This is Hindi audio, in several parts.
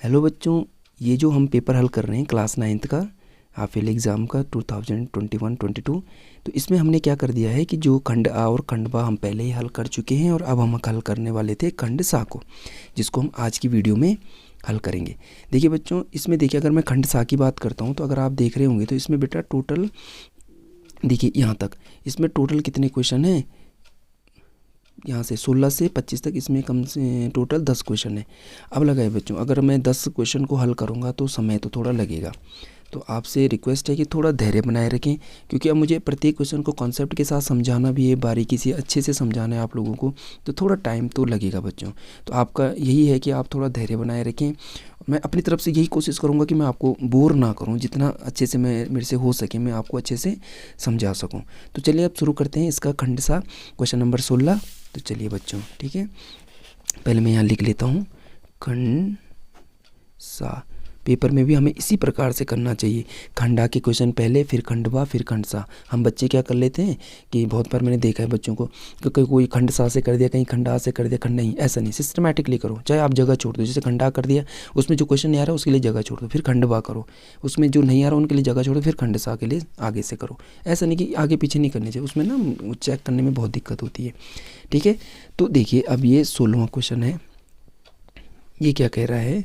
हेलो बच्चों, ये जो हम पेपर हल कर रहे हैं क्लास 9th का हाफ ईयरली एग्ज़ाम का 2021-22, तो इसमें हमने क्या कर दिया है कि जो खंड आ और खंड बा हम पहले ही हल कर चुके हैं और अब हम हल करने वाले थे खंड सा को, जिसको हम आज की वीडियो में हल करेंगे। देखिए बच्चों, इसमें देखिए अगर मैं खंड सा की बात करता हूँ तो अगर आप देख रहे होंगे तो इसमें बेटा टोटल देखिए यहाँ तक इसमें टोटल कितने क्वेश्चन हैं, यहाँ से 16 से 25 तक इसमें कम से टोटल 10 क्वेश्चन है। अब लगाए बच्चों, अगर मैं 10 क्वेश्चन को हल करूँगा तो समय तो थोड़ा लगेगा, तो आपसे रिक्वेस्ट है कि थोड़ा धैर्य बनाए रखें, क्योंकि अब मुझे प्रत्येक क्वेश्चन को कॉन्सेप्ट के साथ समझाना भी है, बारीकी से अच्छे से समझाना है आप लोगों को, तो थोड़ा टाइम तो लगेगा बच्चों। तो आपका यही है कि आप थोड़ा धैर्य बनाए रखें। मैं अपनी तरफ से यही कोशिश करूँगा कि मैं आपको बोर ना करूँ, जितना अच्छे से मैं मेरे से हो सके मैं आपको अच्छे से समझा सकूँ। तो चलिए अब शुरू करते हैं इसका खंड सा क्वेश्चन नंबर 16। तो चलिए बच्चों, ठीक है, पहले मैं यहाँ लिख लेता हूँ खंड सा। पेपर में भी हमें इसी प्रकार से करना चाहिए, खंडा के क्वेश्चन पहले, फिर खंड बा, फिर खंड सा। हम बच्चे क्या कर लेते हैं कि बहुत बार मैंने देखा है बच्चों को कि कोई खंड सा से कर दिया, कहीं खंडा से कर दिया, खंड नहीं, ऐसा नहीं, सिस्टमेटिकली करो। चाहे आप जगह छोड़ दो, जैसे खंडा कर दिया उसमें जो क्वेश्चन नहीं आ रहा उसके लिए जगह छोड़ दो, फिर खंड बा करो, उसमें जो नहीं आ रहा उनके लिए जगह छोड़ो, फिर खंड सा के लिए आगे से करो। ऐसा नहीं कि आगे पीछे नहीं करनी चाहिए, उसमें ना चेक करने में बहुत दिक्कत होती है। ठीक है, तो देखिए अब ये 16वां क्वेश्चन है। ये क्या कह रहा है,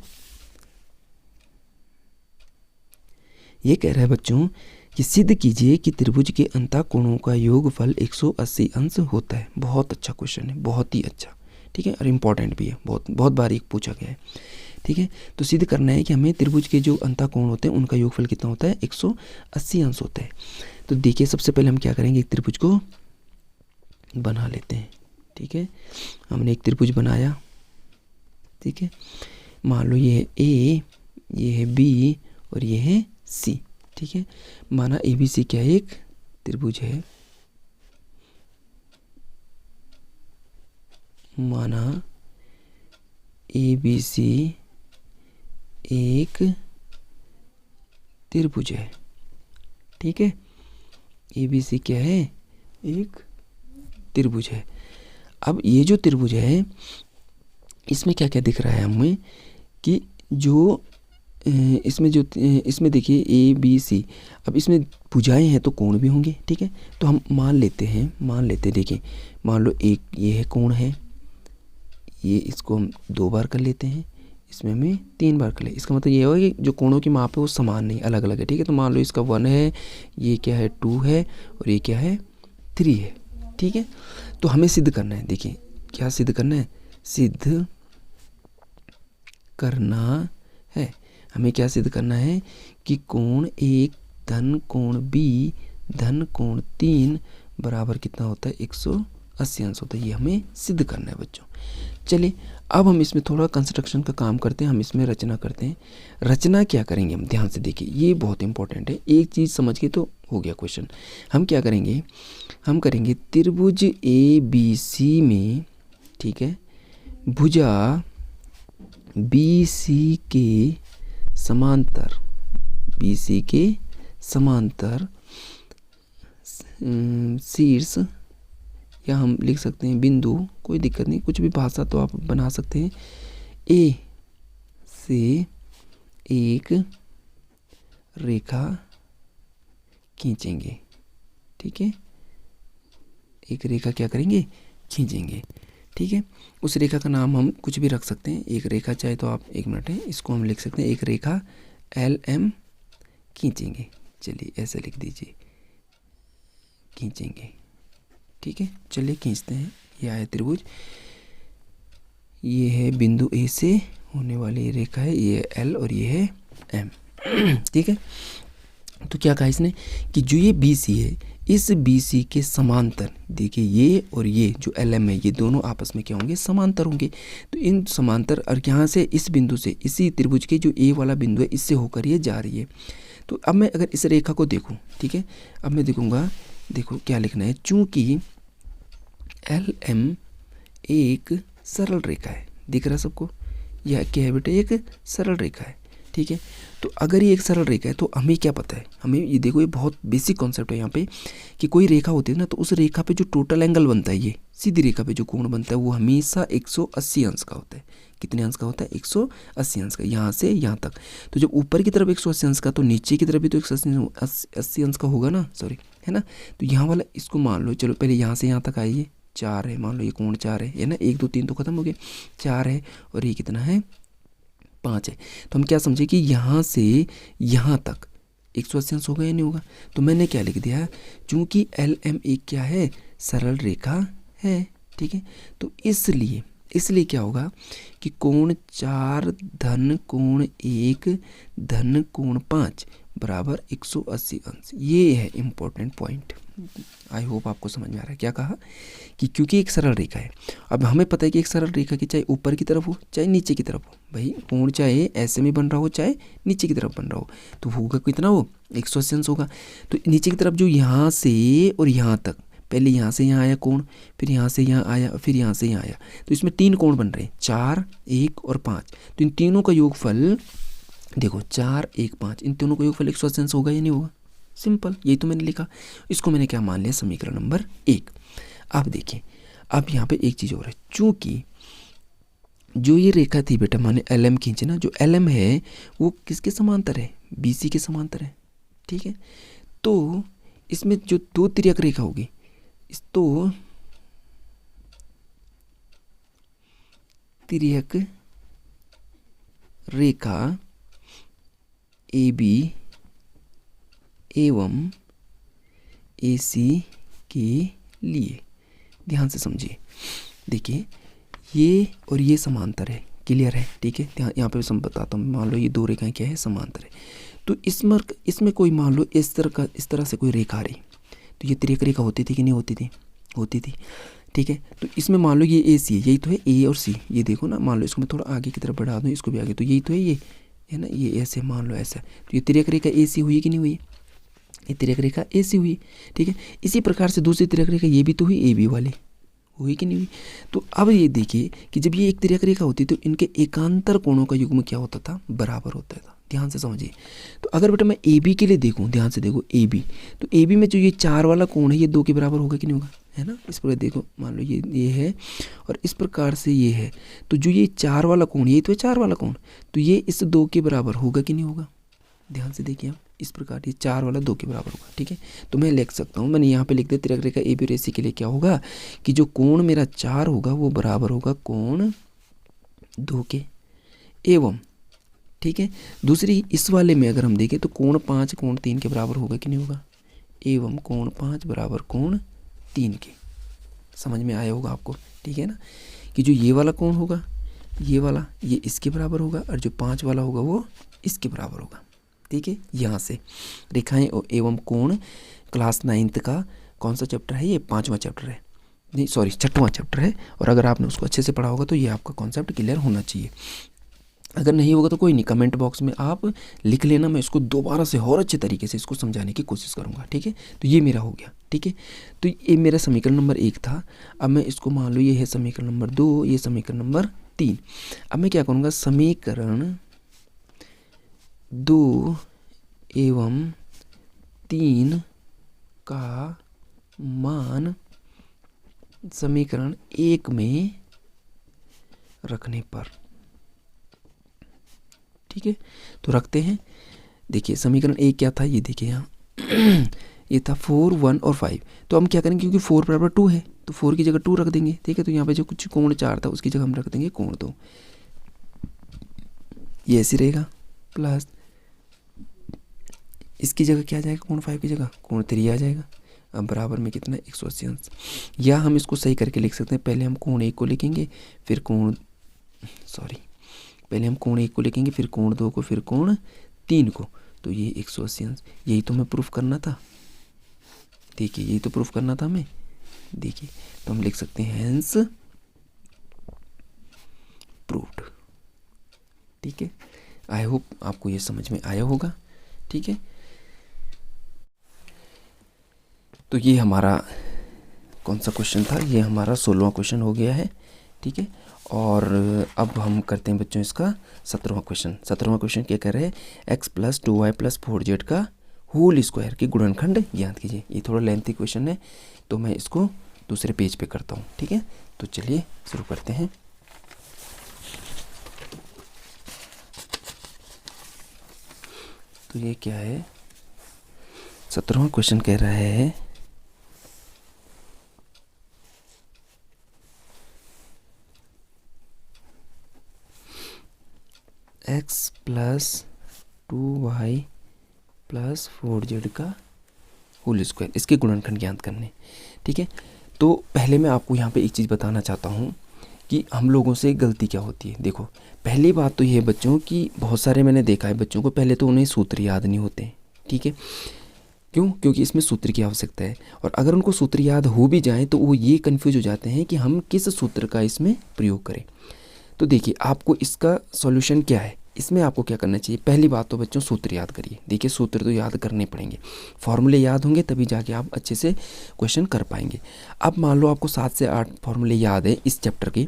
ये कह रहा है बच्चों कि सिद्ध कीजिए कि त्रिभुज के अंतःकोणों का योगफल 180 अंश होता है। बहुत अच्छा क्वेश्चन है, बहुत ही अच्छा, ठीक है, और इम्पॉर्टेंट भी है, बहुत बहुत बारीक पूछा गया है। ठीक है, तो सिद्ध करना है कि हमें त्रिभुज के जो अंतःकोण होते हैं उनका योगफल कितना होता है, 180 अंश होता है। तो देखिए सबसे पहले हम क्या करेंगे, एक त्रिभुज को बना लेते हैं। ठीक है, हमने एक त्रिभुज बनाया। ठीक है, मान लो ये है ए, ये है बी और ये है सी। ठीक है, माना ए बी सी क्या है, एक त्रिभुज है। माना ए बी सी एक त्रिभुज है। ठीक है, ए बी सी क्या है, एक त्रिभुज है। अब ये जो त्रिभुज है इसमें क्या क्या दिख रहा है हमें कि जो इसमें देखिए ए बी सी, अब इसमें भुजाएं हैं तो कोण भी होंगे। ठीक है, तो हम मान लेते हैं देखिए, मान लो एक ये है कोण है, ये इसको हम 2 बार कर लेते हैं, इसमें हमें 3 बार कर ले। इसका मतलब ये होगा कि जो कोणों की माप है वो समान नहीं, अलग अलग है। ठीक है, तो मान लो इसका 1 है, ये क्या है 2 है और ये क्या है 3 है। ठीक है, तो हमें सिद्ध करना है, देखिए क्या सिद्ध करना है, सिद्ध करना है, हमें क्या सिद्ध करना है कि कोण 1 धन कोण बी धन कोण 3 बराबर कितना होता है, 180 अंश होता है। ये हमें सिद्ध करना है बच्चों। चलिए अब हम इसमें थोड़ा कंस्ट्रक्शन का काम करते हैं, हम इसमें रचना करते हैं। रचना क्या करेंगे हम, ध्यान से देखिए, ये बहुत इंपॉर्टेंट है, एक चीज़ समझ के तो हो गया क्वेश्चन। हम क्या करेंगे, हम करेंगे त्रिभुज ए बी सी में, ठीक है, भुजा बी सी के समांतर, बी सी के समांतर शीर्ष, या हम लिख सकते हैं बिंदु, कोई दिक्कत नहीं, कुछ भी भाषा तो आप बना सकते हैं, ए से एक रेखा खींचेंगे। ठीक है, एक रेखा क्या करेंगे, खींचेंगे। ठीक है, उस रेखा का नाम हम कुछ भी रख सकते हैं, एक रेखा, चाहे तो आप 1 मिनट है, इसको हम लिख सकते हैं एक रेखा एल एम खींचेंगे। चलिए ऐसे लिख दीजिए, खींचेंगे। ठीक है, चलिए खींचते हैं। ये आया त्रिभुज, ये है बिंदु ए से होने वाली रेखा है, ये एल और ये है एम। ठीक है, तो क्या कहा इसने कि जो ये बी सी है, इस बी सी के समांतर, देखिए ये और ये जो एल एम है, ये दोनों आपस में क्या होंगे, समांतर होंगे। तो इन समांतर, और यहाँ से इस बिंदु से, इसी त्रिभुज के जो ए वाला बिंदु है, इससे होकर ये जा रही है। तो अब मैं अगर इस रेखा को देखूँ, ठीक है, अब मैं देखूँगा, देखो क्या लिखना है, चूँकि एल एम एक सरल रेखा है, दिख रहा सबको, यह क्या है बेटे, एक सरल रेखा है। ठीक है। तो अगर ये एक सरल रेखा है तो हमें क्या पता है, हमें ये देखो ये बहुत बेसिक कॉन्सेप्ट है यहाँ पे कि कोई रेखा होती है ना तो उस रेखा पे जो टोटल एंगल बनता है, ये सीधी रेखा पे जो कोण बनता है वो हमेशा 180 अंश का होता है। कितने अंश का होता है? 180 अंश का, यहाँ से यहाँ तक। तो जब ऊपर की तरफ 180 अंश का तो नीचे की तरफ भी तो 180 अंश का होगा ना, सॉरी, है ना। तो यहाँ वाला इसको मान लो, चलो पहले यहाँ से यहाँ तक आइए, 4 है, मान लो ये कोण 4 है ना, 1 2 3 तो खत्म हो गए, 4 है और ये कितना है? 5 है। तो हम क्या समझे कि यहाँ से यहाँ तक 180 अंश होगा या नहीं होगा? तो मैंने क्या लिख दिया, चूंकि LM एक क्या है? सरल रेखा है, ठीक है। तो इसलिए क्या होगा कि कोण 4 धन कोण 1 धन कोण 5 बराबर 180 अंश। ये है इम्पोर्टेंट पॉइंट। आई होप आपको समझ में आ रहा है। क्या कहा कि क्योंकि एक सरल रेखा है, अब हमें पता है कि एक सरल रेखा की चाहे ऊपर की तरफ हो चाहे नीचे की तरफ हो, भाई कोण चाहे ऐसे में बन रहा हो चाहे नीचे की तरफ बन रहा हो, तो होगा कितना? वो 180 अंश होगा। तो नीचे की तरफ जो यहाँ से और यहाँ तक, पहले यहाँ से यहाँ आया कोण, फिर यहाँ से यहाँ आया, फिर यहाँ से यहाँ आया, तो इसमें 3 कोण बन रहे हैं, 4 1 और 5। तो इन तीनों का योगफल देखो, 4 1 5, इन तीनों का योगफल 180 अंश होगा या नहीं होगा? सिंपल, यही तो मैंने लिखा। इसको मैंने क्या मान लिया? समीकरण नंबर 1। अब देखिए, अब यहाँ पे एक चीज़ और है, चूंकि जो ये रेखा थी बेटा, माने LM खींचे ना, जो LM है वो किसके समांतर है? BC के समांतर है, ठीक है। तो इसमें जो 2 तिर्यक रेखा होगी, तो तिर्यक रेखा AB एवं AC के लिए ध्यान से समझिए। देखिए ये और ये समांतर है, क्लियर है, ठीक है। यहाँ पे मैं बताता हूँ, मान लो ये 2 रेखाएं क्या है? समांतर है। तो इसमें कोई मान लो इस तरह से कोई रेखा आ रही, तो ये तिर्यक रेखा होती थी कि नहीं होती थी? होती थी, ठीक है। तो इसमें मान लो ये AC है, यही तो है A और C, ये देखो ना, मान लो इसको मैं थोड़ा आगे की तरफ बढ़ा दूँ, इसको भी आगे, तो यही तो है, ये है ना, ये ऐसे मान लो ऐसा। तो ये तिर्यक रेखा AC हुई कि नहीं हुई? ये तिर्यक रेखा AC हुई, ठीक है। इसी प्रकार से दूसरी तिर्यक रेखा ये भी तो हुई, AB वाली, हुई कि नहीं हुई? तो अब ये देखिए कि जब ये एक तिर्यक रेखा होती तो इनके एकांतर कोणों का युग्म क्या होता था? बराबर होता था। ध्यान से समझिए। तो अगर बेटा मैं AB के लिए देखूं, ध्यान से देखो AB, तो AB में जो ये 4 वाला कोण है ये 2 के बराबर होगा कि नहीं होगा? है ना। इस प्रकार देखो, मान लो ये है और इस प्रकार से ये है, तो जो ये 4 वाला कोण, ये तो है 4 वाला कोण, तो ये इस 2 के बराबर होगा कि नहीं होगा? ध्यान से देखिए आप, इस प्रकार ये 4 वाला 2 के बराबर होगा, ठीक है। तो मैं लिख सकता हूँ, मैंने यहाँ पे लिख दिया तिर्यक रेखा AB और AC के लिए क्या होगा कि जो कोण मेरा 4 होगा वो बराबर होगा कोण 2 के, एवं, ठीक है। दूसरी इस वाले में अगर हम देखें तो कोण 5 कोण 3 के बराबर होगा कि नहीं होगा? एवं कोण 5 बराबर कोण 3 के। समझ में आया होगा आपको, ठीक है ना, कि जो ये वाला कोण होगा, ये वाला, ये इसके बराबर होगा और जो 5 वाला होगा वो इसके बराबर होगा, ठीक है। यहाँ से रेखाएं एवं कोण क्लास 9th का कौन सा चैप्टर है? ये 5वां चैप्टर है, नहीं सॉरी 6वां चैप्टर है। और अगर आपने उसको अच्छे से पढ़ा होगा तो ये आपका कॉन्सेप्ट क्लियर होना चाहिए। अगर नहीं होगा तो कोई नहीं, कमेंट बॉक्स में आप लिख लेना, मैं इसको दोबारा से और अच्छे तरीके से इसको समझाने की कोशिश करूँगा, ठीक है। तो ये मेरा हो गया, ठीक है। तो ये मेरा समीकरण नंबर 1 था। अब मैं इसको मान लो ये है समीकरण नंबर 2, ये समीकरण नंबर 3। अब मैं क्या करूँगा, समीकरण 2 एवं 3 का मान समीकरण 1 में रखने पर, ठीक है। तो रखते हैं। देखिए समीकरण 1 क्या था, ये देखिए यहाँ ये था 4 1 और 5। तो हम क्या करेंगे, क्योंकि 4 बराबर 2 है तो 4 की जगह 2 रख देंगे, ठीक है। तो यहाँ पे जो कुछ कोण 4 था उसकी जगह हम रख देंगे कोण 2, ये ऐसे रहेगा, प्लस इसकी जगह क्या आ जाएगा, कोण 5 की जगह कोण 3 आ जाएगा। अब बराबर में कितना, 180 अंश। या हम इसको सही करके लिख सकते हैं, पहले हम कोण 1 को लिखेंगे, फिर कोण पहले हम कोण 1 को लिखेंगे, फिर कोण 2 को, फिर कोण 3 को, तो ये 180 अंश। यही तो हमें प्रूफ करना था, देखिए यही तो प्रूफ करना था हमें, देखिए। तो हम लिख सकते हैं हेंस प्रूव्ड, ठीक है। आई होप आपको ये समझ में आया होगा, ठीक है। तो ये हमारा कौन सा क्वेश्चन था, ये हमारा 16वां क्वेश्चन हो गया है, ठीक है। और अब हम करते हैं बच्चों इसका 17वां क्वेश्चन। 17वां क्वेश्चन क्या कर रहे हैं, x plus 2y plus 4z का होल स्क्वायर के गुणनखंड ज्ञात कीजिए। ये थोड़ा लेंथी क्वेश्चन है तो मैं इसको दूसरे पेज पे करता हूँ, ठीक है। तो चलिए शुरू करते हैं। तो ये क्या है, 17वां क्वेश्चन कह रहा है x plus 2y plus 4z का होल स्क्वायर, इसके गुणनखंड ज्ञात करने, ठीक है। तो पहले मैं आपको यहाँ पे एक चीज़ बताना चाहता हूँ कि हम लोगों से गलती क्या होती है। देखो, पहली बात तो ये है बच्चों कि बहुत सारे मैंने देखा है बच्चों को पहले तो उन्हें सूत्र याद नहीं होते, ठीक है। क्यों? क्योंकि इसमें सूत्र की आवश्यकता है, और अगर उनको सूत्र याद हो भी जाए तो वो ये कन्फ्यूज हो जाते हैं कि हम किस सूत्र का इसमें प्रयोग करें। तो देखिए, आपको इसका सॉल्यूशन क्या है, इसमें आपको क्या करना चाहिए। पहली बात तो बच्चों सूत्र याद करिए। देखिए, सूत्र तो याद करने पड़ेंगे, फॉर्मूले याद होंगे तभी जाके आप अच्छे से क्वेश्चन कर पाएंगे। अब मान लो आपको 7 से 8 फॉर्मूले याद है इस चैप्टर के,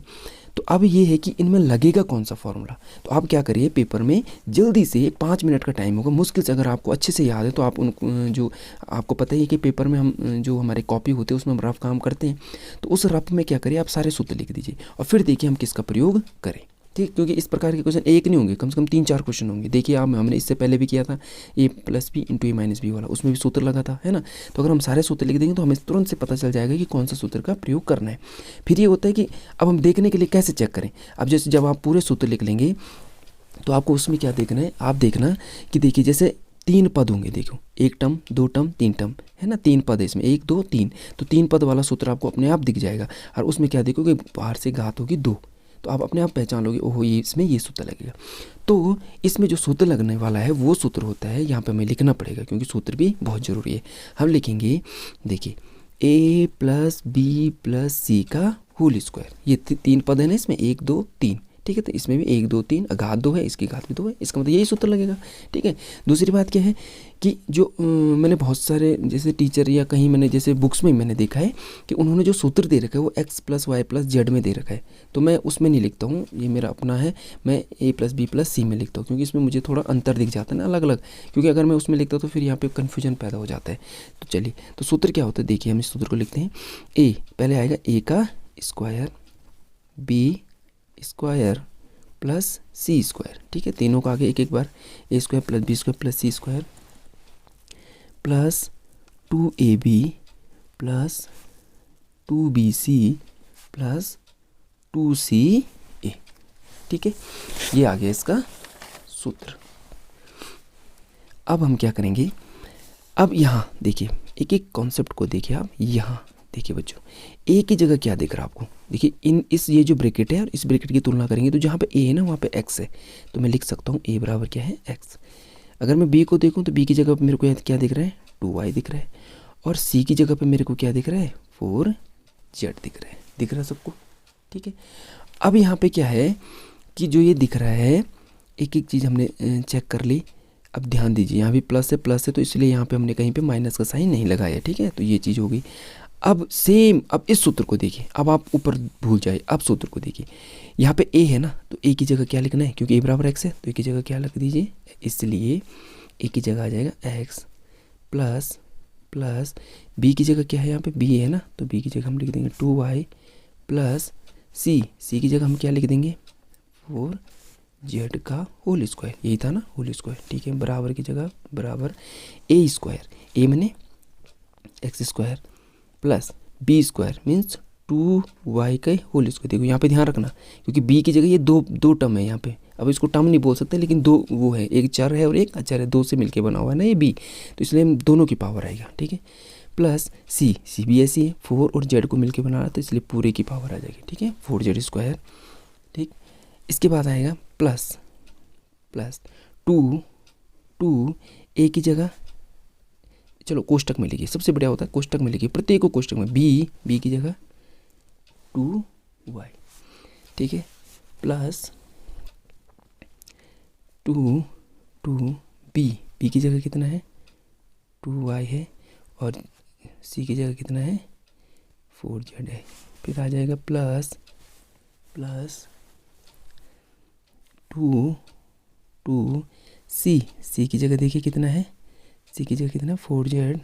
तो अब ये है कि इनमें लगेगा कौन सा फॉर्मूला। तो आप क्या करिए, पेपर में जल्दी से 5 मिनट का टाइम होगा मुश्किल से, अगर आपको अच्छे से याद है तो आप उन जो आपको पता ही है कि पेपर में हम जो हमारे कॉपी होते हैं उसमें हम रफ काम करते हैं, तो उस रफ में क्या करिए, आप सारे सूत्र लिख दीजिए और फिर देखिए हम किसका प्रयोग करें, ठीक। क्योंकि इस प्रकार के क्वेश्चन एक नहीं होंगे, कम से कम 3-4 क्वेश्चन होंगे। देखिए, आप हमने इससे पहले भी किया था a plus B into A minus B वाला, उसमें भी सूत्र लगा था, है ना। तो अगर हम सारे सूत्र लिख देंगे तो हमें तुरंत से पता चल जाएगा कि कौन सा सूत्र का प्रयोग करना है। फिर ये होता है कि अब हम देखने के लिए कैसे चेक करें। अब जैसे जब आप पूरे सूत्र लिख लेंगे तो आपको उसमें क्या देखना है, आप देखना कि देखिए जैसे 3 पद होंगे, देखो 1 टर्म 2 टर्म 3 टर्म, है ना, 3 पद है इसमें, 1 2 3, तो 3 पद वाला सूत्र आपको अपने आप दिख जाएगा। और उसमें क्या देखोगे, बाहर से घात होगी 2, तो आप अपने आप पहचान लोगे, ओहो ये इसमें ये सूत्र लगेगा। तो इसमें जो सूत्र लगने वाला है वो सूत्र होता है, यहाँ पे हमें लिखना पड़ेगा क्योंकि सूत्र भी बहुत ज़रूरी है। हम लिखेंगे, देखिए a प्लस बी प्लस सी का होल स्क्वायर, ये 3 पद है ना इसमें, 1 2 3, ठीक है। तो इसमें भी 1 2 3, घात 2 है, इसकी घात भी 2 है, इसका मतलब यही सूत्र लगेगा, ठीक है। दूसरी बात क्या है कि जो मैंने बहुत सारे जैसे टीचर या कहीं मैंने जैसे बुक्स में मैंने देखा है कि उन्होंने जो सूत्र दे रखा है वो x plus Y plus Z में दे रखा है, तो मैं उसमें नहीं लिखता हूँ, ये मेरा अपना है, मैं a प्लस बी प्लस सी में लिखता हूँ, क्योंकि इसमें मुझे थोड़ा अंतर दिख जाता है ना, अलग अलग। क्योंकि अगर मैं उसमें लिखता तो फिर यहाँ पे कन्फ्यूजन पैदा हो जाता है। तो चलिए, तो सूत्र क्या होता है, देखिए हम इस सूत्र को लिखते हैं। a पहले आएगा a का square, b square plus C square, ठीक है। तीनों का आगे एक एक बार, A square plus B square plus C square plus 2ab plus 2bc plus 2ca, ठीक है। ये आ गया इसका सूत्र। अब हम क्या करेंगे, अब यहाँ देखिए एक एक कॉन्सेप्ट को देखिए आप। यहाँ देखिए बच्चों, ए की जगह क्या दिख रहा है आपको, देखिए इस ये जो ब्रैकेट है और इस ब्रैकेट की तुलना करेंगे तो जहाँ पे ए है ना वहाँ पे एक्स है, तो मैं लिख सकता हूँ ए बराबर क्या है, एक्स। अगर मैं बी को देखूँ तो बी की जगह पे मेरे को क्या दिख रहा है, 2y दिख रहा है, और सी की जगह पे मेरे को क्या दिख रहा है, 4z दिख रहा है सबको, ठीक है। अब यहाँ पे क्या है कि जो ये दिख रहा है, एक एक चीज़ हमने चेक कर ली। अब ध्यान दीजिए, यहाँ भी प्लस है तो इसलिए यहाँ पे हमने कहीं पे माइनस का साइन नहीं लगाया, ठीक है। तो ये चीज़ हो गई। अब सेम, अब इस सूत्र को देखिए, अब आप ऊपर भूल जाए, अब सूत्र को देखिए, यहाँ पे a है ना, तो a की जगह क्या लिखना है, क्योंकि a बराबर x है तो a की जगह क्या लिख दीजिए, इसलिए a की जगह आ जाएगा x प्लस प्लस b की जगह क्या है, यहाँ पे b है ना, तो b की जगह हम लिख देंगे 2y प्लस c की जगह हम क्या लिख देंगे, 4z का होल स्क्वायर, यही था ना होल स्क्वायर, ठीक है। बराबर की जगह बराबर a स्क्वायर, a मैंने x square plus B square means 2y का होल स्क्वायर। देखो यहाँ पे ध्यान रखना, क्योंकि b की जगह ये दो टर्म है यहाँ पे, अब इसको टर्म नहीं बोल सकते लेकिन दो वो है, एक चर है और एक अचर है, 2 से मिलके बना हुआ है ना ये b, तो इसलिए हम दोनों की पावर आएगा, ठीक है। प्लस सी भी ऐसी है, 4 और z को मिलके बना रहा तो इसलिए पूरे की पावर आ जाएगी, ठीक है, 4z स्क्वायर, ठीक। इसके बाद आएगा प्लस 2 a की जगह, चलो कोष्टक में लिखिए, सबसे बढ़िया होता है कोष्टक में लिखिए, प्रत्येक को कोष्टक में, बी की जगह 2y, ठीक है, प्लस 2 बी की जगह कितना है, 2y है, और सी की जगह कितना है, 4z है। फिर आ जाएगा प्लस प्लस 2 सी की जगह देखिए कितना है, सी की जगह कितना है 4z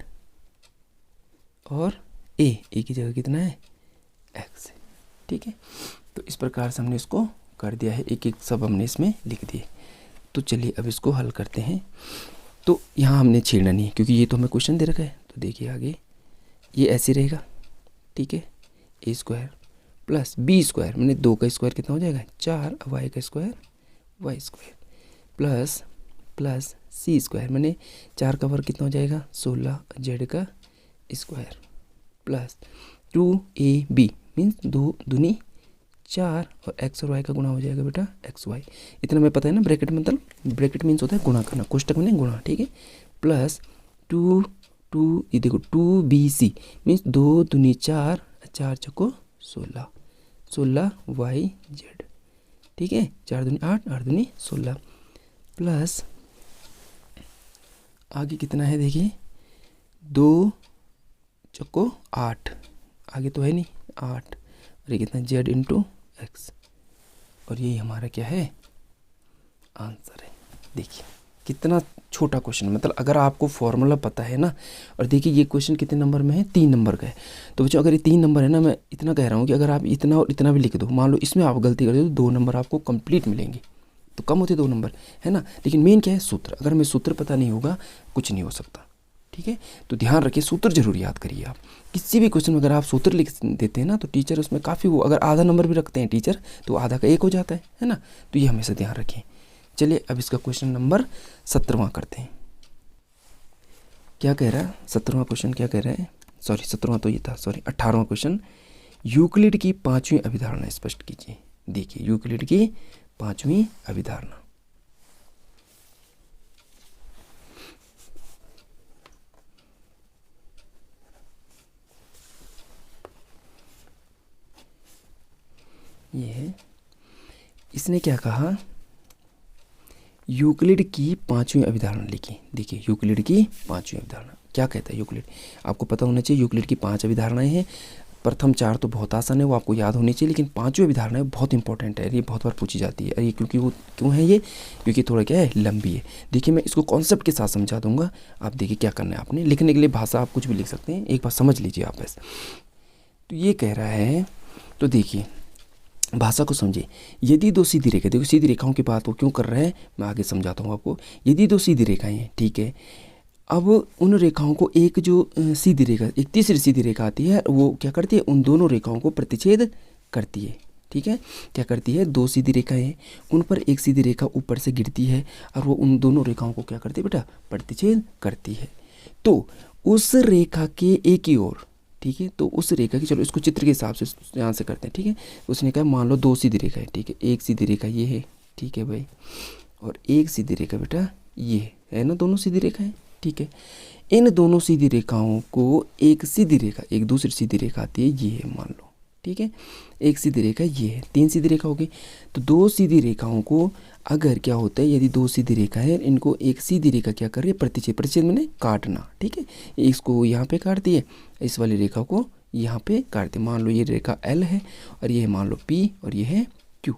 और ए की जगह कितना है x। ठीक है, तो इस प्रकार से हमने इसको कर दिया है, एक एक सब हमने इसमें लिख दिए। तो चलिए अब इसको हल करते हैं। तो यहाँ हमने छेड़ना नहीं है क्योंकि ये तो हमें क्वेश्चन दे रखा है। तो देखिए आगे ये ऐसे रहेगा, ठीक है, ए स्क्वायर प्लस बी स्क्वायर, मैंने 2 का स्क्वायर कितना हो जाएगा 4, वाई का square Y square plus C square, मैंने 4 का वर्ग कितना हो जाएगा 16, जेड का स्क्वायर प्लस 2ab मीन्स 2 दूनी 4 और x और y का गुणा हो जाएगा बेटा एक्स वाई। इतना मैं पता है ना, ब्रैकेट मतलब ब्रैकेट मीन्स होता है गुणा करना, कोष्टक में गुणा, ठीक है, प्लस 2 ये देखो 2bc मीन्स 2 दूनी 4, 4 चौको 16 वाई जेड, ठीक है, 4 दूनी 8, 8 दूनी 16 प्लस आगे कितना है देखिए 2 चौको 8, आगे तो है नहीं 8 और ये कितना जेड इंटू एक्स, और यही हमारा क्या है आंसर है। देखिए कितना छोटा क्वेश्चन, मतलब अगर आपको फॉर्मूला पता है ना, और देखिए ये क्वेश्चन कितने नंबर में है 3 नंबर का है। तो बच्चों अगर ये 3 नंबर है ना, मैं इतना कह रहा हूँ कि अगर आप इतना और इतना भी लिख दो, मान लो इसमें आप गलती कर दो तो 2 नंबर आपको कंप्लीट मिलेंगे, तो कम होते 2 नंबर है ना। लेकिन मेन क्या है सूत्र, अगर हमें सूत्र पता नहीं होगा कुछ नहीं हो सकता, ठीक है। तो ध्यान रखिए सूत्र जरूर याद करिए आप, किसी भी क्वेश्चन में अगर आप सूत्र लिख देते हैं ना तो टीचर उसमें काफ़ी, वो अगर आधा नंबर भी रखते हैं टीचर तो आधा का 1 हो जाता है ना, तो ये हमेशा ध्यान रखें। चलिए अब इसका क्वेश्चन नंबर 17वां करते हैं। क्या कह रहा है 17वां क्वेश्चन, क्या कह रहा है, सॉरी 17वां तो ये था, सॉरी 18वां क्वेश्चन, यूक्लिड की 5वीं अभिधारणा स्पष्ट कीजिए। देखिए यूक्लिड की 5वीं अभिधारणा, ये है, इसने क्या कहा यूक्लिड की 5वीं अभिधारणा लिखी। देखिए यूक्लिड की 5वीं अभिधारणा क्या कहता है, यूक्लिड आपको पता होना चाहिए, यूक्लिड की 5 अभिधारणाएं हैं। प्रथम 4 तो बहुत आसान है, वो आपको याद होनी चाहिए, लेकिन 5वीं अभिधारणा बहुत इंपॉर्टेंट है, ये बहुत बार पूछी जाती है। ये क्योंकि वो क्यों है ये, क्योंकि थोड़ा क्या है लंबी है। देखिए मैं इसको कॉन्सेप्ट के साथ समझा दूंगा, आप देखिए क्या करना है आपने, लिखने के लिए भाषा आप कुछ भी लिख सकते हैं, एक बार समझ लीजिए आप ऐसे। तो ये कह रहा है, तो देखिए भाषा को समझिए, यदि 2 सीधी रेखा, देखो सीधी रेखाओं की बात वो क्यों कर रहा है मैं आगे समझाता हूँ आपको। यदि 2 सीधी रेखाएं हैं, ठीक है, अब उन रेखाओं को एक जो सीधी रेखा, एक तीसरी सीधी रेखा आती है, वो क्या करती है उन दोनों रेखाओं को प्रतिच्छेद करती है, ठीक है। क्या करती है, 2 सीधी रेखाएं हैं, उन पर एक सीधी रेखा ऊपर से गिरती है और वो उन दोनों रेखाओं को क्या करती है बेटा प्रतिच्छेद करती है। तो उस रेखा के एक ही ओर, ठीक है, तो उस रेखा की, चलो इसको चित्र के हिसाब से यहाँ से करते हैं, ठीक है। उसने कहा मान लो 2 सीधी रेखा है, ठीक है, एक सीधी रेखा ये है, ठीक है भाई, और एक सीधी रेखा बेटा ये है ना, दोनों सीधी रेखा है, ठीक है। इन दोनों सीधी रेखाओं को एक सीधी रेखा, एक दूसरी सीधी रेखा आती है ये है मान लो, ठीक है, एक सीधी रेखा ये है, 3 सीधी रेखा हो गई। तो 2 सीधी रेखाओं को अगर क्या होता है, यदि 2 सीधी रेखा है, इनको एक सीधी रेखा क्या कर रही है प्रतिच्छेद, प्रतिच्छेद मैंने काटना, ठीक है, इसको यहाँ पे काट दिए, इस वाली रेखा को यहाँ पे काट दिए। मान लो ये रेखा L है और ये है मान लो P और ये है Q।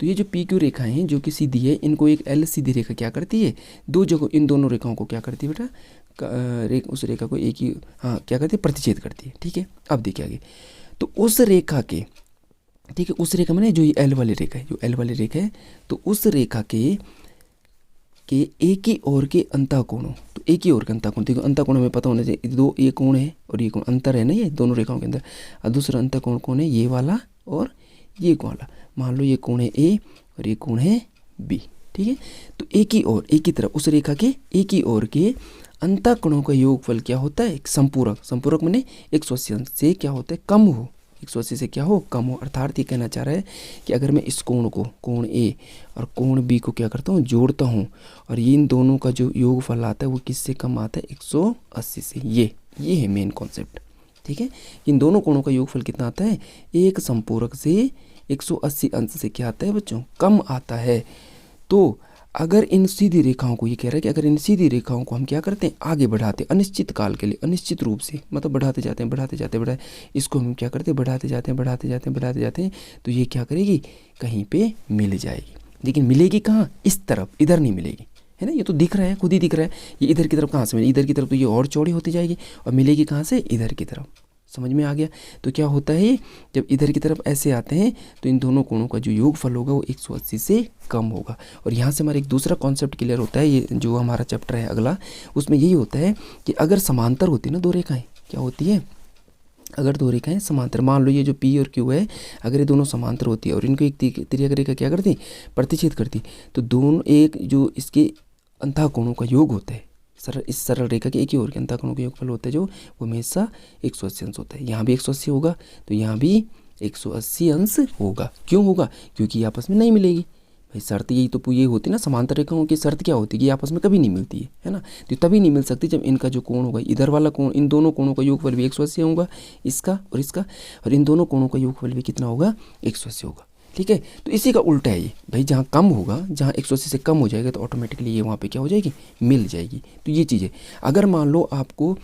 तो ये जो PQ रेखाएं हैं जो कि सीधी है, इनको एक L सीधी रेखा क्या करती है, 2 जगह इन दोनों रेखाओं को क्या करती है बेटा, उस रेखा को एक ही क्या करती है प्रतिच्छेद करती है, ठीक है। अब देखिए आगे, तो उस रेखा के, ठीक है, उस रेखा में जो ये L वाली रेखा है, जो L वाली रेखा है, तो उस रेखा के एक ही ओर के अंतःकोणों, तो एक ही ओर के अंतःकोण, देखो अंतःकोण हमें पता होना चाहिए, 2 ये कोण है और ये कोण अंतर है ना, ये दोनों रेखाओं के अंदर, और दूसरा अंतःकोण कौन है, ये वाला और ये वाला, मान लो ये कोण है A और ये कोण है B, ठीक है। तो एक ही ओर, एक ही तरफ उस रेखा के एक ही ओर के अंतःकोणों का योगफल क्या होता है, एक संपूरक, संपूरक मैंने 180 से क्या होता है कम हो, 180 से क्या हो कम हो, अर्थात ये कहना चाह रहा है कि अगर मैं इस कोण को, कोण A और कोण B को क्या करता हूँ जोड़ता हूँ, और ये इन दोनों का जो योगफल आता है वो किससे कम आता है 180 से, ये है मेन कॉन्सेप्ट, ठीक है। इन दोनों कोणों का योगफल कितना आता है, एक संपूरक से 180 अंश से क्या आता है बच्चों कम आता है। तो अगर इन सीधी रेखाओं को, ये कह रहा है कि अगर इन सीधी रेखाओं को हम क्या करते हैं, आगे बढ़ाते हैं अनिश्चित काल के लिए, अनिश्चित रूप से, मतलब बढ़ाते जाते हैं बढ़ाते जाते हैं इसको हम क्या करते हैं, बढ़ाते जाते हैं बढ़ाते जाते हैं बढ़ाते जाते हैं, तो ये क्या करेगी, कहीं पे मिल जाएगी। लेकिन मिलेगी कहाँ, इस तरफ, इधर नहीं मिलेगी, है ना। ये तो दिख रहा है, खुद ही दिख रहा है। ये इधर की तरफ कहाँ से मिलेगी, इधर की तरफ, तो ये और चौड़ी होती जाएगी और मिलेगी कहाँ से, इधर की तरफ। समझ में आ गया। तो क्या होता है, जब इधर की तरफ ऐसे आते हैं तो इन दोनों कोणों का जो योगफल होगा वो 180 से कम होगा। और यहाँ से हमारा एक दूसरा कॉन्सेप्ट क्लियर होता है, ये जो हमारा चैप्टर है अगला, उसमें यही होता है कि अगर समांतर होती है ना दो रेखाएं, क्या होती है, अगर दो रेखाएं समांतर, मान लो ये जो P और Q है, अगर ये दोनों समांतर होती है और इनको एक तिर्यक रेखा क्या करती, प्रतिच्छेद करती, तो दोनों एक जो इसके अंतः कोणों का योग होता है, इस सरल रेखा के एक ही ओर के अंतः कोणों का योगफल होता है जो, वो हमेशा 180 अंश होता है। यहाँ भी 180 होगा तो यहाँ भी 180 अंश होगा। क्यों होगा, क्योंकि आपस में नहीं मिलेगी। भाई शर्त यही तो ये होती है ना, समांतर रेखाओं की शर्त क्या होती है कि आपस में कभी नहीं मिलती है ना। तो तभी नहीं मिल सकती जब इनका जो कोण होगा, इधर वाला कोण, इन दोनों कोणों का योगफल भी 180 होगा, इसका और इसका, और इन दोनों कोणों का योगफल भी कितना होगा, 180 होगा। ठीक है, तो इसी का उल्टा है ये भाई, जहाँ कम होगा, जहाँ 180 से कम हो जाएगा तो ऑटोमेटिकली ये वहाँ पे क्या हो जाएगी, मिल जाएगी। तो ये चीज़ है। अगर मान लो आपको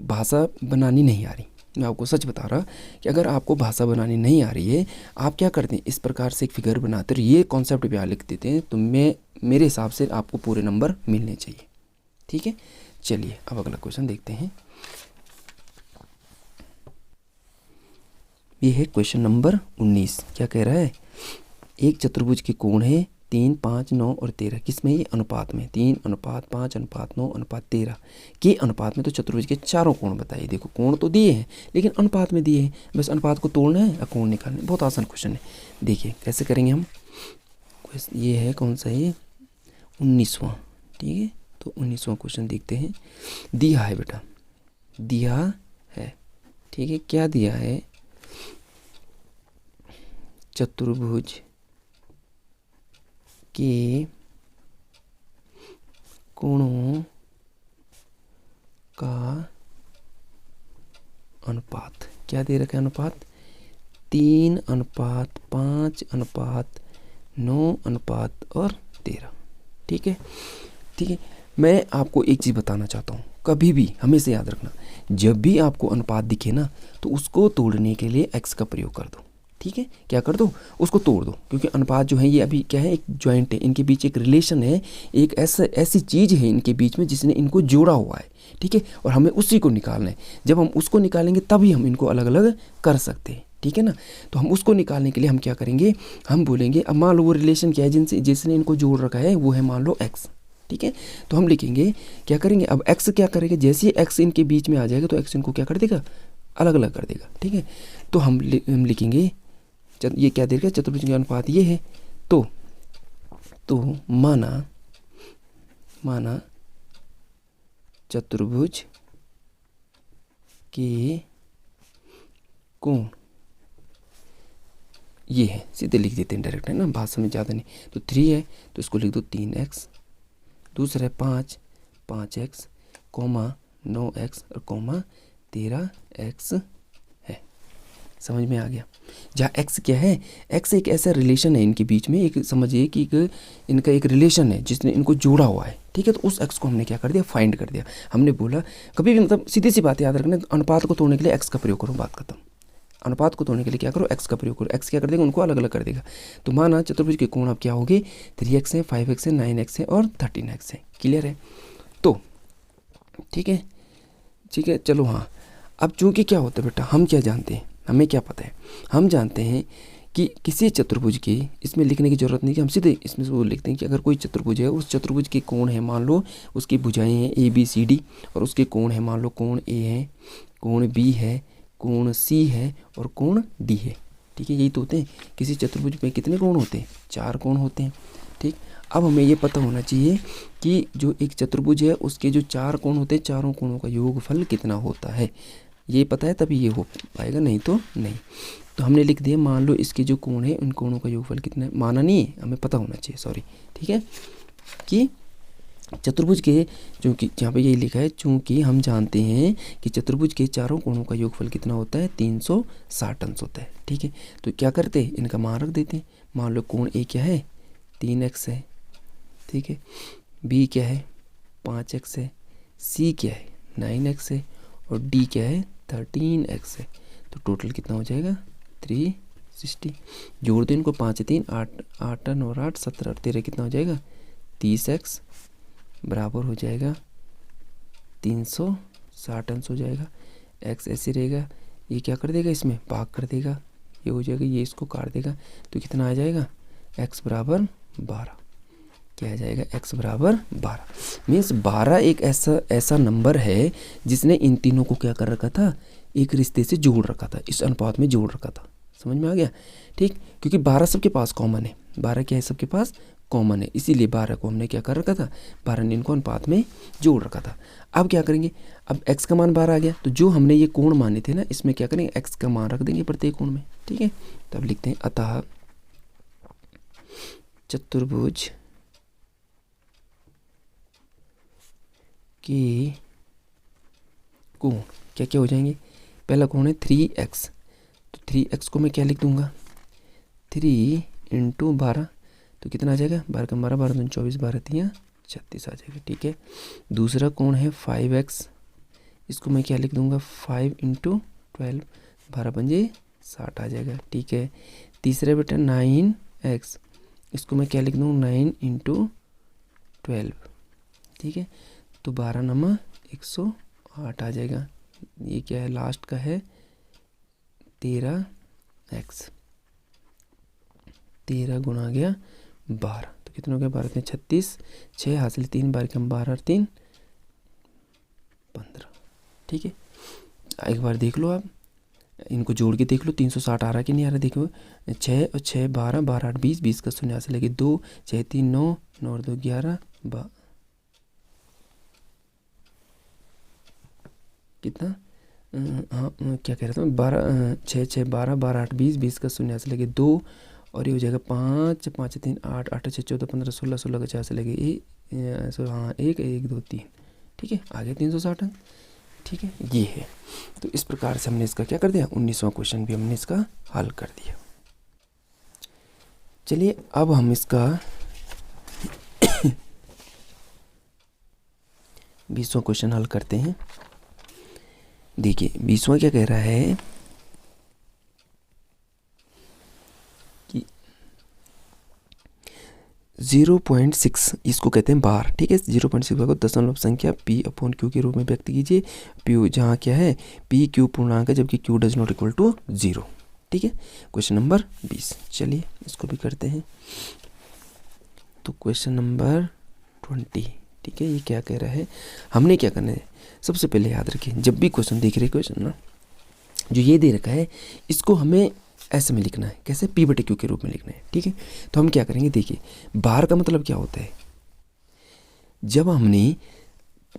भाषा बनानी नहीं आ रही, मैं आपको सच बता रहा कि अगर आपको भाषा बनानी नहीं आ रही है, आप क्या करते हैं, इस प्रकार से एक फिगर बनाते और ये कॉन्सेप्ट भी यहाँ लिख देते हैं, तो मेरे हिसाब से आपको पूरे नंबर मिलने चाहिए। ठीक है, चलिए अब अगला क्वेश्चन देखते हैं। ये है क्वेश्चन नंबर 19। क्या कह रहा है, एक चतुर्भुज के कोण है 3, 5, 9 और 13, किसमें, ये अनुपात में, 3 अनुपात 5 अनुपात 9 अनुपात 13 के अनुपात में। तो चतुर्भुज के चारों कोण बताइए। देखो कोण तो दिए हैं लेकिन अनुपात में दिए हैं, बस अनुपात को तोड़ना है और कोण निकालना है। बहुत आसान क्वेश्चन है। देखिए कैसे करेंगे हम। ये है कौन सा, ये 19वां। ठीक है, तो 19वां क्वेश्चन देखते हैं। दिया है बेटा, दिया है, ठीक है, क्या दिया है, चतुर्भुज के कोणों का अनुपात, क्या दे रखा है अनुपात, 3 अनुपात 5 अनुपात 9 अनुपात और 13। ठीक है, ठीक है। मैं आपको एक चीज़ बताना चाहता हूँ, कभी भी हमेशा याद रखना, जब भी आपको अनुपात दिखे ना तो उसको तोड़ने के लिए x का प्रयोग कर दो। ठीक है, क्या कर दो, उसको तोड़ दो, क्योंकि अनुपात जो है ये अभी क्या है, एक जॉइंट है, इनके बीच एक रिलेशन है, एक ऐसी चीज़ है इनके बीच में जिसने इनको जोड़ा हुआ है। ठीक है, और हमें उसी को निकालना है। जब हम उसको निकालेंगे तभी हम इनको अलग अलग कर सकते हैं। ठीक है ना, तो हम उसको निकालने के लिए हम क्या करेंगे, हम बोलेंगे, अब मान लो वो रिलेशन क्या है जिसने इनको जोड़ रखा है, वो है मान लो x। ठीक है, तो हम लिखेंगे, क्या करेंगे, अब x क्या करेंगे, जैसे ही x इनके बीच में आ जाएगा तो x इनको क्या कर देगा, अलग अलग कर देगा। ठीक है, तो हम लिखेंगे, ये क्या देगा, चतुर्भुज का अनुपात ये है, तो माना चतुर्भुज के कोण ये है, सीधे लिख देते हैं डायरेक्ट, है ना, भाषा में ज़्यादा नहीं। तो 3 है तो इसको लिख दो 3x, दूसरा है 5x, कॉमा 9x और कॉमा 13x है। समझ में आ गया। जहाँ x क्या है, x एक ऐसा रिलेशन है इनके बीच में, एक समझिए कि इनका एक रिलेशन है जिसने इनको जोड़ा हुआ है। ठीक है, तो उस x को हमने क्या कर दिया, फाइंड कर दिया। हमने बोला कभी भी, मतलब सीधी सी बात याद रखना, अनुपात को तोड़ने के लिए x का प्रयोग करो, बात खत्म। अनुपात को तोड़ने के लिए क्या करो, x का प्रयोग करो। x क्या कर देगा, उनको अलग अलग कर देगा। तो माना चतुर्भुज के कोण अब क्या हो गए, 3x है, 5x है, 9x है और 13x है। क्लियर है, तो ठीक है, ठीक है, चलो हाँ। अब चूंकि क्या होता है बेटा, हम क्या जानते हैं, हमें क्या पता है, हम जानते हैं कि किसी चतुर्भुज के, इसमें लिखने की ज़रूरत नहीं कि हम सीधे इसमें से वो लिखते हैं कि अगर कोई चतुर्भुज है, उस चतुर्भुज के कोण है, मान लो उसकी भुजाएं हैं ABCD और उसके कोण है, मान लो कोण A है, कोण B है, कोण C है और कोण D है। ठीक है, यही तो होते हैं। किसी चतुर्भुज में कितने कोण होते हैं, 4 कोण होते हैं। ठीक, अब हमें ये पता होना चाहिए कि जो एक चतुर्भुज है उसके जो 4 कोण होते हैं, चारों कोणों का योगफल कितना होता है, ये पता है तभी ये हो पाएगा, नहीं तो नहीं। तो हमने लिख दिया, मान लो इसके जो कोण है उन कोणों का योगफल कितना है, माना नहीं है, हमें पता होना चाहिए, सॉरी। ठीक है, कि चतुर्भुज के, चूँकि यहाँ पे यही लिखा है, चूँकि हम जानते हैं कि चतुर्भुज के चारों कोणों का योगफल कितना होता है, 360 अंश होता है। ठीक है, तो क्या करते हैं, इनका मान रख देते हैं। मान लो कोण A क्या है, 3x है, ठीक है। बी क्या है 5x है, सी क्या है 9x है और डी क्या है 13x है। तो टोटल कितना हो जाएगा 360। जोड़ दो इनको, 5 3 8 8 और 8 17 और 13 कितना हो जाएगा 30x बराबर हो जाएगा 360 अंश हो जाएगा। x ऐसे रहेगा, ये क्या कर देगा इसमें भाग कर देगा, ये हो जाएगा, ये इसको काट देगा। तो कितना आ जाएगा x बराबर 12। क्या आ जाएगा x बराबर 12। मीन्स 12 एक ऐसा नंबर है जिसने इन तीनों को क्या कर रखा था, एक रिश्ते से जोड़ रखा था, इस अनुपात में जोड़ रखा था। समझ में आ गया? ठीक, क्योंकि 12 सबके पास कॉमन है, 12 क्या है सबके पास कॉमन है, इसीलिए 12 को हमने क्या कर रखा था, 12 ने इनको अनुपात में जोड़ रखा था। अब क्या करेंगे, अब x का मान 12 आ गया, तो जो हमने ये कोण माने थे ना, इसमें क्या करेंगे x का मान रख देंगे प्रत्येक कोण में। ठीक है, तब लिखते हैं अतः चतुर्भुज के कोण क्या क्या हो जाएंगे। पहला कोण है 3x, तो 3x को मैं क्या लिख दूंगा 3 × 12, तो कितना आ जाएगा 12 का 12 12 दूनी 24 12 3 36 आ जाएगा। ठीक है, दूसरा कोण है 5x, इसको मैं क्या लिख दूंगा 5 × 12 12 पंजे 60 आ जाएगा। ठीक है, तीसरा बेटा 9x, इसको मैं क्या लिख दूँ 9 × 12। ठीक है, तो 12 9 108 आ जाएगा। ये क्या है लास्ट का है 13x, 13 गुणा गया 12, तो कितना हो गया 12 3 36, 6 हासिल 3 12 कम 12 और 3 15। ठीक है, एक बार देख लो आप, इनको जोड़ के देख लो 360 आ रहा कि नहीं आ रहा। देखो 6 और 6 12 12 8 20 20 का शून्य यहाँ से लगे 2 6 3 9 9 और 2 11 कितना हाँ क्या कह रहा था मैं 12 6 6 12 12 8 20 20 का शून्य यहाँ से लगे 2 और ये हो जाएगा 5 5 3 8 8 6 14 15 16 16 का 4 से लगे हाँ 1 1 2 3। ठीक है, आ गया 360 अंक। ठीक है, ये है। तो इस प्रकार से हमने इसका क्या कर दिया 19वां क्वेश्चन भी हमने इसका हल कर दिया। चलिए अब हम इसका 20वां क्वेश्चन हल करते हैं। देखिए 20वां क्या कह रहा है कि 0.6 इसको कहते हैं बार। ठीक है, 0.6 को दशमलव संख्या p/q के रूप में व्यक्त कीजिए। p जहाँ क्या है p q पूर्णांक है जबकि q does not equal to 0। ठीक है, क्वेश्चन नंबर 20। चलिए इसको भी करते हैं। तो क्वेश्चन नंबर 20। ठीक है, ये क्या कह रहा है, हमने क्या करना है, सबसे पहले याद रखिए जब भी क्वेश्चन देख रहे क्वेश्चन ना, जो ये दे रखा है इसको हमें ऐसे में लिखना है, कैसे p/q के रूप में लिखना है। ठीक है, तो हम क्या करेंगे, देखिए बार का मतलब क्या होता है, जब हमने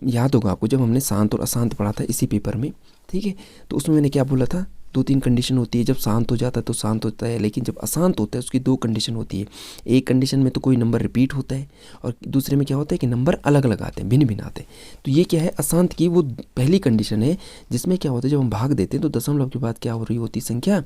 याद होगा आपको जब हमने शांत और अशांत पढ़ा था इसी पेपर में। ठीक है, तो उसमें मैंने क्या बोला था 2-3 कंडीशन होती है। जब शांत हो जाता है तो शांत होता है, लेकिन जब अशांत होता है उसकी 2 कंडीशन होती है। एक कंडीशन में तो कोई नंबर रिपीट होता है और दूसरे में क्या होता है कि नंबर अलग अलग आते हैं, भिन्न भिन्न आते हैं। तो ये क्या है अशांत की वो पहली कंडीशन है जिसमें क्या होता है जब हम भाग देते हैं तो दशमलव के बाद क्या हो रही होती है संख्या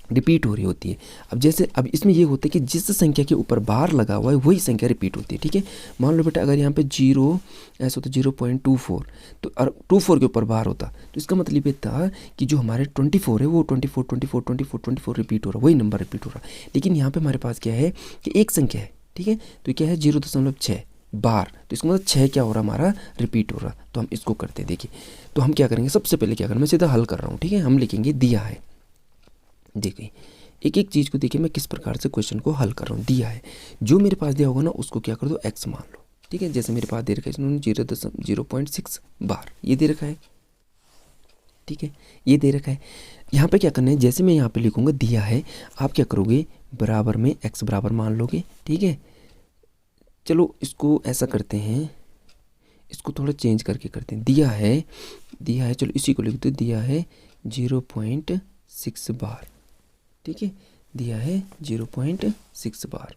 रिपीट हो रही होती है। अब जैसे अब इसमें ये होता है कि जिस संख्या के ऊपर बार लगा हुआ है वही संख्या रिपीट होती है। ठीक है, मान लो बेटा अगर यहाँ पे 0 ऐसा होता 0.24 तो 24 के ऊपर बार होता तो इसका मतलब ये था कि जो हमारे 24 है वो 24 24 24 24 रिपीट हो रहा, वही नंबर रिपीट हो रहा। लेकिन यहाँ पर हमारे पास क्या है कि एक संख्या है। ठीक है, तो क्या है 0.6 बार, तो इसका मतलब 6 क्या हो रहा हमारा रिपीट हो रहा। तो हम इसको करते हैं। देखिए तो हम क्या करेंगे, सबसे पहले क्या करें, मैं सीधा हल कर रहा हूँ। ठीक है, हम लिखेंगे दिया है। देखिए एक एक चीज़ को देखिए मैं किस प्रकार से क्वेश्चन को हल कर रहा हूँ। दिया है, जो मेरे पास दिया होगा ना उसको क्या कर दो x मान लो। ठीक है, जैसे मेरे पास दे रखा है इन्होंने 0.6 बार ये दे रखा है। ठीक है, ये दे रखा है। यहाँ पे क्या करना है, जैसे मैं यहाँ पे लिखूँगा दिया है, आप क्या करोगे बराबर में x बराबर मान लोगे। ठीक है, चलो इसको ऐसा करते हैं, इसको थोड़ा चेंज करके करते हैं। दिया है चलो इसी को लिख दो, दिया है 0.6 बार। ठीक है, दिया है 0.6 बार।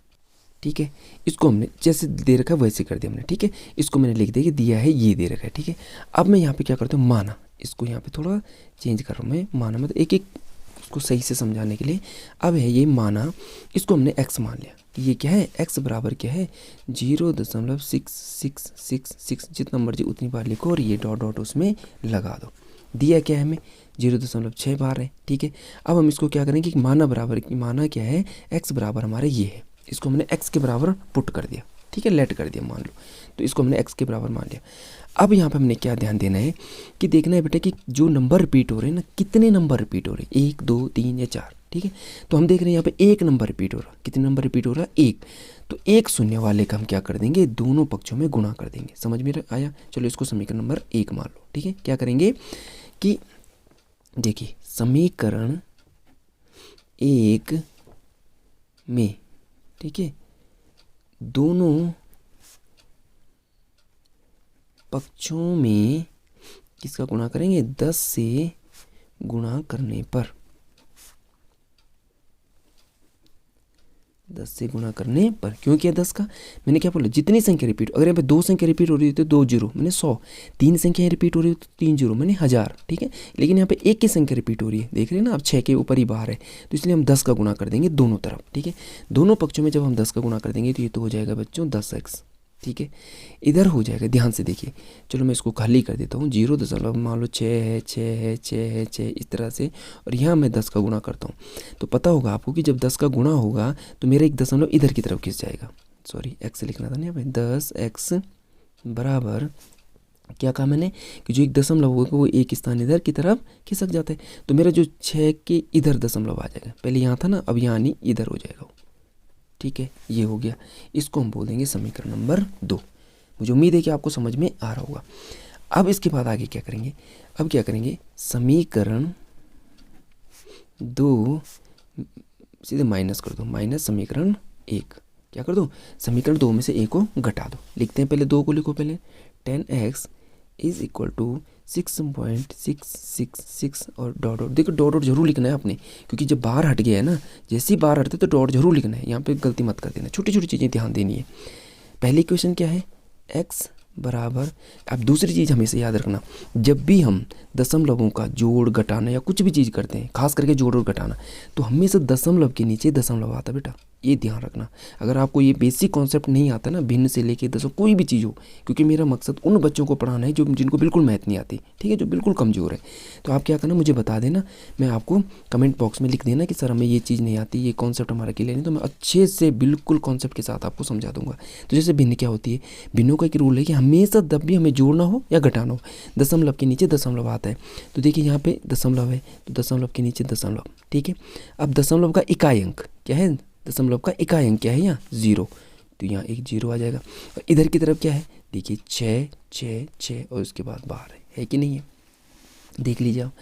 ठीक है, इसको हमने जैसे दे रखा है वैसे कर दिया हमने। ठीक है, इसको मैंने लिख दिया कि दिया है ये दे रखा है। ठीक है, अब मैं यहाँ पे क्या करता हूँ माना, इसको यहाँ पे थोड़ा चेंज कर रहा हूँ मैं, माना मतलब एक एक इसको सही से समझाने के लिए। अब है ये माना, इसको हमने x मान लिया कि ये क्या है, x बराबर क्या है 0.6666, जितना मर्जी उतनी बार लिखो और ये डॉट डॉट उसमें लगा दो। दिया क्या है हमें 0.6 बार है, ठीक है। अब हम इसको क्या करेंगे कि माना बराबर की माना क्या है, x बराबर हमारे ये है, इसको हमने x के बराबर पुट कर दिया, ठीक है, लेट कर दिया मान लो, तो इसको हमने x के बराबर मान लिया। अब यहाँ पे हमने क्या ध्यान देना है कि देखना है बेटा कि जो नंबर रिपीट हो रहे हैं ना, कितने नंबर रिपीट हो रहे हैं, 1 2 3 या 4, ठीक है। तो हम देख रहे हैं यहाँ पे एक नंबर रिपीट हो रहा है, कितने नंबर रिपीट हो रहा है, 1। तो एक शून्य वाले का हम क्या कर देंगे, दोनों पक्षों में गुणा कर देंगे। समझ में आया? चलो इसको समीकरण नंबर 1 मान लो, ठीक है। क्या करेंगे कि देखिए समीकरण 1 में, ठीक है, दोनों पक्षों में किसका गुणा करेंगे, 10 से गुणा करने पर, 10 से गुणा करने पर। क्यों किया 10 का, मैंने क्या बोला, जितनी संख्या रिपीट, अगर यहाँ पे 2 संख्या रिपीट हो रही है तो 2 जीरो मैंने 100, 3 संख्या रिपीट हो रही है तो 3 जीरो मैंने 1000, ठीक है। लेकिन यहाँ पे एक की संख्या रिपीट हो रही है, देख रहे हैं ना, अब 6 के ऊपर ही बाहर है, तो इसलिए हम 10 का गुणा कर देंगे दोनों तरफ, ठीक है। दोनों पक्षों में जब हम 10 का गुणा कर देंगे तो ये तो हो जाएगा बच्चों 10x, ठीक है। इधर हो जाएगा, ध्यान से देखिए, चलो मैं इसको खाली कर देता हूँ, 0 मान लो 6 है 6 है 6 है 6 इस तरह से, और यहाँ मैं 10 का गुणा करता हूँ। तो पता होगा आपको कि जब 10 का गुणा होगा तो मेरा एक दशमलव इधर की तरफ खिंच जाएगा, सॉरी x लिखना था ना यहाँ पे, 10x बराबर क्या कहा मैंने कि जो एक दशमलव होगा वो एक स्थान इधर की तरफ खिसक जाता है, तो मेरा जो 6 के इधर दशमलव आ जाएगा, पहले यहाँ था ना, अब यहाँ नहीं इधर हो जाएगा, ठीक है। ये हो गया, इसको हम बोल देंगे समीकरण नंबर 2। मुझे उम्मीद है कि आपको समझ में आ रहा होगा। अब इसके बाद आगे क्या करेंगे, अब क्या करेंगे, समीकरण 2 सीधे माइनस कर दो, माइनस समीकरण 1, क्या कर दो, समीकरण 2 में से a को घटा दो। लिखते हैं, पहले 2 को लिखो, पहले 10x इज इक्वल टू 6.666 और डॉट डॉट, देखो डॉट डॉट जरूर लिखना है आपने, क्योंकि जब बाहर हट गया है ना, जैसे ही बाहर हटते तो डॉट जरूर लिखना है, यहाँ पे गलती मत कर देना, छोटी छोटी चीज़ें ध्यान देनी है। पहली इक्वेशन क्या है, x बराबर, अब दूसरी चीज़ हमेशा याद रखना, जब भी हम दशमलवों का जोड़ घटाना या कुछ भी चीज़ करते हैं, खास करके जोड़ और घटाना, तो हमेशा दशमलव के नीचे दशमलव आता बेटा, ये ध्यान रखना। अगर आपको ये बेसिक कॉन्सेप्ट नहीं आता ना, भिन्न से लेके 10 कोई भी चीज़ हो, क्योंकि मेरा मकसद उन बच्चों को पढ़ाना है जो जिनको बिल्कुल मैथ नहीं आती, ठीक है, जो बिल्कुल कमज़ोर है। तो आप क्या करना, मुझे बता देना, मैं आपको कमेंट बॉक्स में लिख देना कि सर हमें ये चीज़ नहीं आती, ये कॉन्सेप्ट हमारा क्लियर नहीं, तो मैं अच्छे से बिल्कुल कॉन्सेप्ट के साथ आपको समझा दूंगा। तो जैसे भिन्न क्या होती है, भिन्नों का एक रूल है कि हमेशा जब भी हमें जोड़ना हो या घटाना हो, दशमलव के नीचे दशमलव आता है। तो देखिए यहाँ पे दशमलव है, तो दशमलव के नीचे दशमलव, ठीक है। अब दशमलव का इकाई अंक क्या है, दशमलव का इकाई अंक क्या है, यहाँ 0, तो यहाँ एक 0 आ जाएगा। और इधर की तरफ क्या है, देखिए 6 6 6 और उसके बाद बाहर है कि नहीं है, देख लीजिए आप।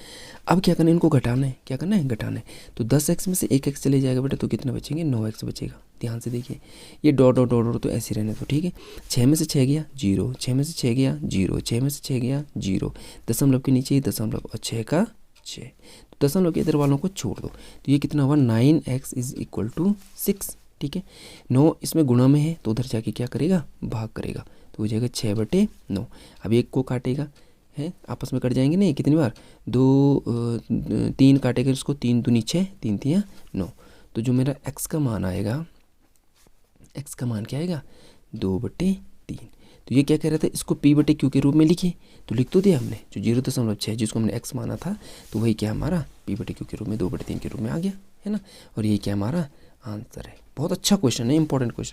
अब क्या करना है, इनको घटाना है, क्या करना है, घटाना है। तो 10x में से 1x चले जाएगा बेटा, तो कितना बचेंगे, 9x बचेगा। ध्यान से देखिए, ये डॉट डॉट डॉट डॉट तो ऐसे रहने तो, ठीक है। 6 में से 6 गया 0, 6 में से 6 गया 0, 6 में से 6 गया 0, दशमलव के नीचे ही दशमलव और 6 का 6, तो दशमलव के इधर वालों को छोड़ दो, तो ये कितना हुआ, 9x इज इक्वल टू 6, ठीक है। 9 इसमें गुणा में है तो उधर जाके क्या करेगा, भाग करेगा, तो हो जाएगा 6/9। अब 1 को काटेगा है, आपस में कट जाएंगे नहीं, कितनी बार, 2 3 काटेगा इसको, 3 दूनी 6, 3 3 9, तो जो मेरा x का मान आएगा, x का मान क्या आएगा, 2/3। तो ये क्या कह रहा था, इसको p/q के रूप में लिखिए, तो लिख तो दिया हमने, जो 0.6 जिसको हमने x माना था, तो वही क्या हमारा p/q के रूप में 2/3 के रूप में आ गया, है ना। और ये क्या हमारा आंसर है। बहुत अच्छा क्वेश्चन है, इंपॉर्टेंट क्वेश्चन।